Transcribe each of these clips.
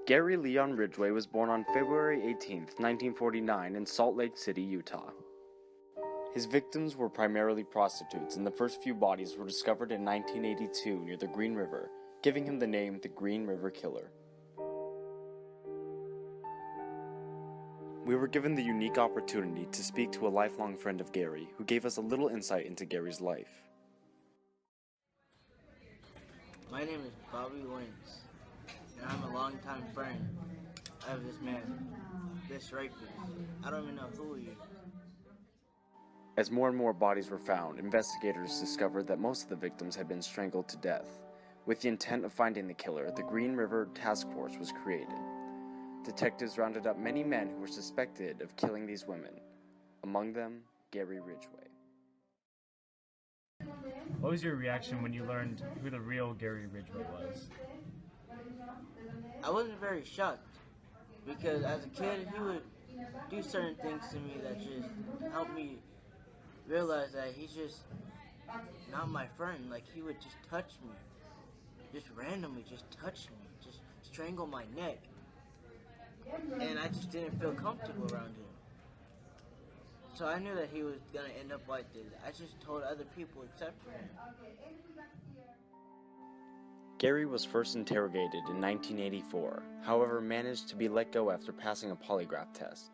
Gary Leon Ridgway was born on February 18, 1949 in Salt Lake City, Utah. His victims were primarily prostitutes, and the first few bodies were discovered in 1982 near the Green River, giving him the name the Green River Killer. We were given the unique opportunity to speak to a lifelong friend of Gary, who gave us a little insight into Gary's life. My name is Bobby Wentz, and I'm a longtime friend of this man, this rapist. I don't even know who he is. As more and more bodies were found, investigators discovered that most of the victims had been strangled to death. With the intent of finding the killer, the Green River Task Force was created. Detectives rounded up many men who were suspected of killing these women, among them Gary Ridgway. What was your reaction when you learned who the real Gary Ridgway was? I wasn't very shocked, because as a kid, he would do certain things to me that just helped me realize that he's just not my friend. Like, he would just touch me, just randomly just touch me, just strangle my neck. And I just didn't feel comfortable around him. So I knew that he was going to end up like this. I just told other people except for him. Gary was first interrogated in 1984, however managed to be let go after passing a polygraph test.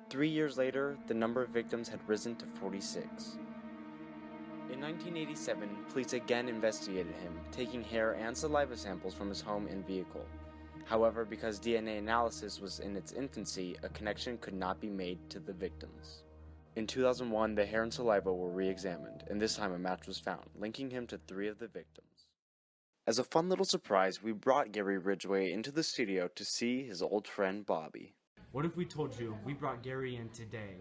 3 years later, the number of victims had risen to 46. In 1987, police again investigated him, taking hair and saliva samples from his home and vehicle. However, because DNA analysis was in its infancy, a connection could not be made to the victims. In 2001, the hair and saliva were re-examined, and this time a match was found, linking him to 3 of the victims. As a fun little surprise, we brought Gary Ridgway into the studio to see his old friend Bobby. What if we told you we brought Gary in today?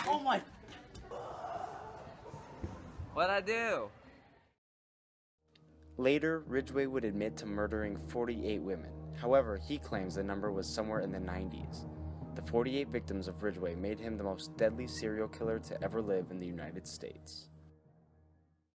Oh my... What'd I do? Later, Ridgway would admit to murdering 48 women. However, he claims the number was somewhere in the 90s. The 48 victims of Ridgway made him the most deadly serial killer to ever live in the United States.